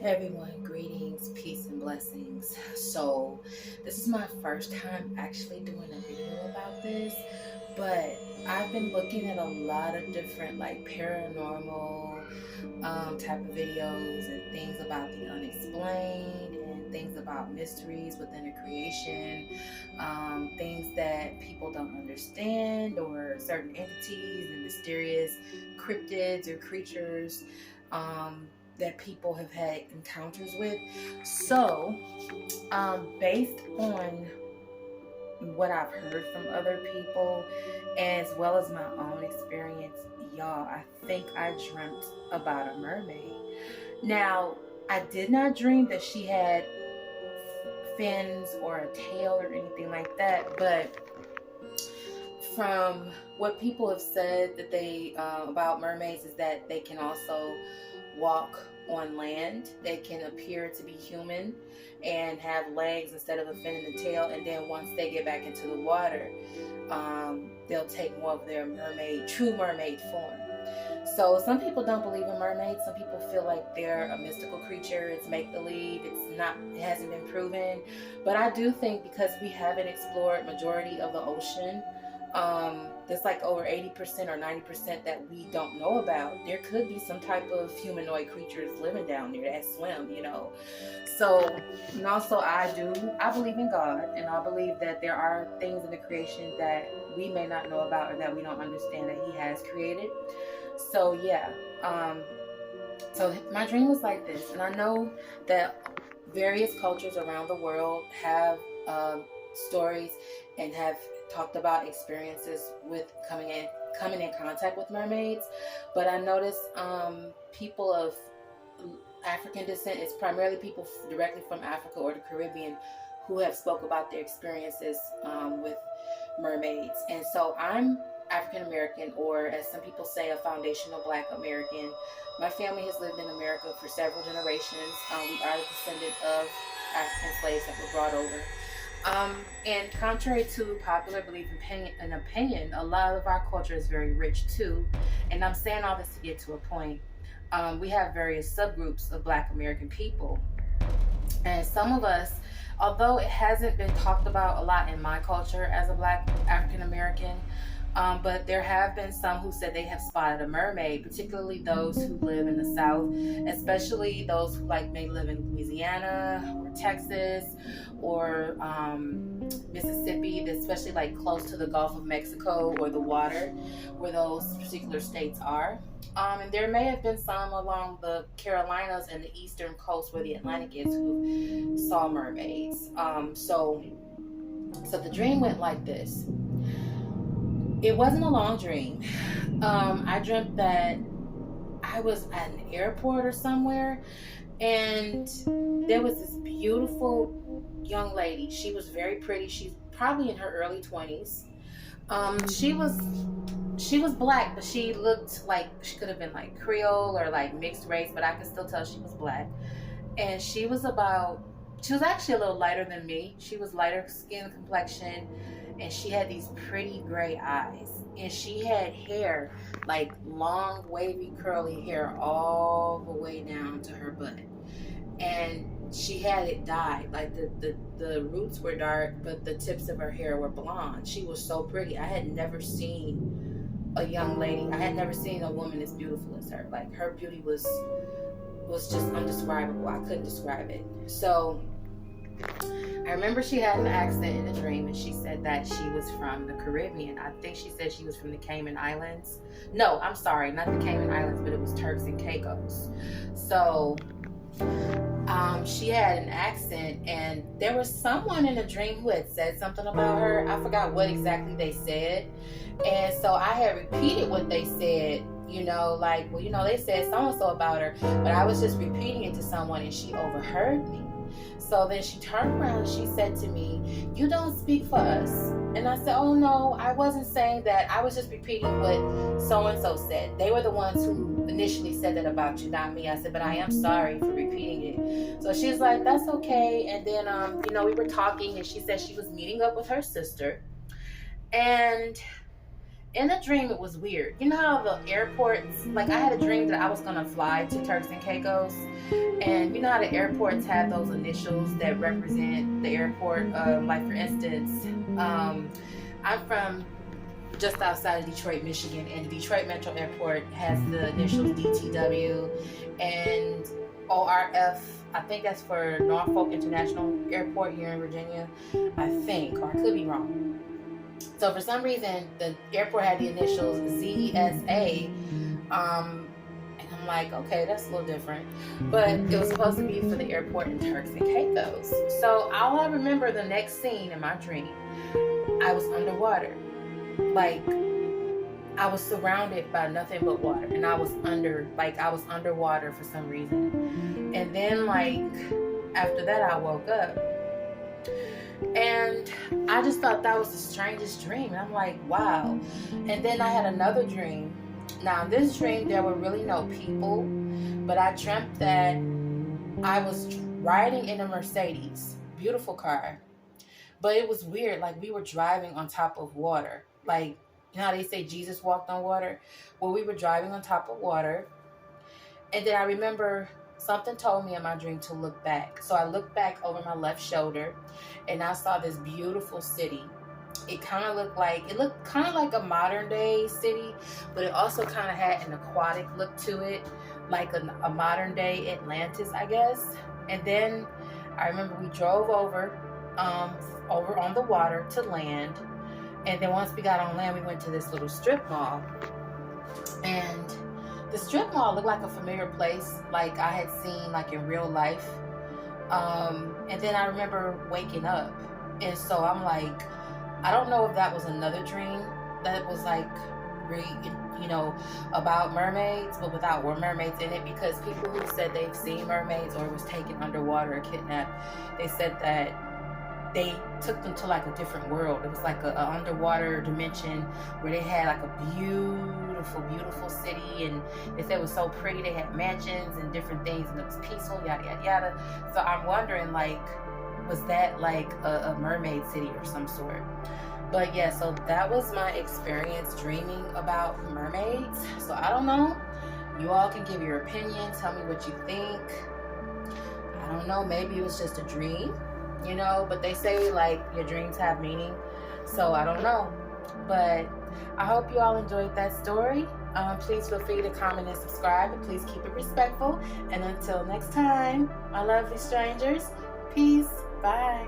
Hey everyone, greetings, peace, and blessings. So, this is my first time actually doing a video about this, but I've been looking at a lot of different like paranormal type of videos and things about the unexplained and things about mysteries within a creation, things that people don't understand, or certain entities and mysterious cryptids or creatures. That people have had encounters with. So, based on what I've heard from other people, as well as my own experience, y'all, I think I dreamt about a mermaid. Now, I did not dream that she had fins or a tail or anything like that, but from what people have said that they about mermaids is that they can also walk on land. They can appear to be human and have legs instead of a fin and a tail, and then once they get back into the water, they'll take more of their true mermaid form. So some people don't believe in mermaids. Some people feel like they're a mystical creature. It's make-believe. It hasn't been proven. But I do think, because we haven't explored majority of the ocean, there's like over 80% or 90% that we don't know about. There could be some type of humanoid creatures living down there that swim. So, and also I believe in God, and I believe that there are things in the creation that we may not know about or that we don't understand that He has created. So yeah, so my dream was like this, and I know that various cultures around the world have stories and have talked about experiences with coming in contact with mermaids. But I noticed people of African descent, it's primarily people directly from Africa or the Caribbean, who have spoke about their experiences with mermaids. And so I'm African American, or as some people say, a foundational Black American. My family has lived in America for several generations. We are the descendant of African slaves that were brought over. And contrary to popular belief and opinion, a lot of our culture is very rich too. And I'm saying all this to get to a point. We have various subgroups of Black American people. And some of us, although it hasn't been talked about a lot in my culture as a Black African American, but there have been some who said they have spotted a mermaid, particularly those who live in the South, especially those who may live in Louisiana or Texas or Mississippi, especially close to the Gulf of Mexico or the water where those particular states are. And there may have been some along the Carolinas and the eastern coast where the Atlantic is who saw mermaids. So the dream went like this. It wasn't a long dream. I dreamt that I was at an airport or somewhere, and there was this beautiful young lady. She was very pretty. She's probably in her early 20s. She was Black, but she looked like she could have been Creole or mixed race, but I could still tell she was Black. And she was actually a little lighter than me. She was lighter skin complexion, and she had these pretty gray eyes, and she had hair, long wavy curly hair all the way down to her butt, and she had it dyed. The roots were dark, but the tips of her hair were blonde. She was so pretty. I had never seen a young lady, I had never seen a woman as beautiful as her. Her beauty was just undescribable. I couldn't describe it. So I remember she had an accent in the dream, and she said that she was from the Caribbean. I think she said she was from the Cayman Islands. No, I'm sorry, not the Cayman Islands, but it was Turks and Caicos. So she had an accent, and there was someone in the dream who had said something about her. I forgot what exactly they said. And so I had repeated what they said, they said so-and-so about her, but I was just repeating it to someone, and she overheard me. So then she turned around and she said to me, "You don't speak for us." And I said, "Oh no, I wasn't saying that. I was just repeating what so-and-so said. They were the ones who initially said that about you, not me." I said, "But I am sorry for repeating it." So she's like, "That's okay." And then, we were talking, and she said she was meeting up with her sister. And In the dream, it was weird. You know how the airports, like I had a dream that I was gonna fly to Turks and Caicos, and you know how the airports have those initials that represent the airport. Like for instance, I'm from just outside of Detroit, Michigan, and the Detroit Metro Airport has the initials DTW and ORF. I think that's for Norfolk International Airport here in Virginia. I think, or I could be wrong. So for some reason, the airport had the initials ZSA, and I'm like, okay, that's a little different. But it was supposed to be for the airport in Turks and Caicos. So all I remember the next scene in my dream, I was underwater. Like I was surrounded by nothing but water, and I was underwater for some reason. And then like after that, I woke up, and I just thought that was the strangest dream. And I'm like, wow. And then I had another dream. Now in this dream, there were really no people, but I dreamt that I was riding in a Mercedes, beautiful car. But it was weird, like we were driving on top of water. Like, you know how they say Jesus walked on water? Well, we were driving on top of water. And then I remember something told me in my dream to look back. So I looked back over my left shoulder, and I saw this beautiful city. It looked kind of like a modern day city, but it also kind of had an aquatic look to it, like a modern day Atlantis, I guess. And then I remember we drove over on the water to land. And then once we got on land, we went to this little strip mall. And the strip mall looked like a familiar place, like I had seen like in real life. And then I remember waking up. And so I'm like, I don't know if that was another dream that was like, about mermaids, but without mermaids in it, because people who said they've seen mermaids or was taken underwater or kidnapped, they said that they took them to like a different world. It was like an underwater dimension where they had like a beautiful, beautiful city, and they said it was so pretty. They had mansions and different things, and it was peaceful, yada yada yada. So I'm wondering, like, was that like a mermaid city or some sort? But yeah, so that was my experience dreaming about mermaids. So I don't know. You all can give your opinion. Tell me what you think. I don't know. Maybe it was just a dream. But they say like your dreams have meaning, so I don't know. But I hope you all enjoyed that story. Please feel free to comment and subscribe, and please keep it respectful. And until next time, my lovely strangers, peace. Bye.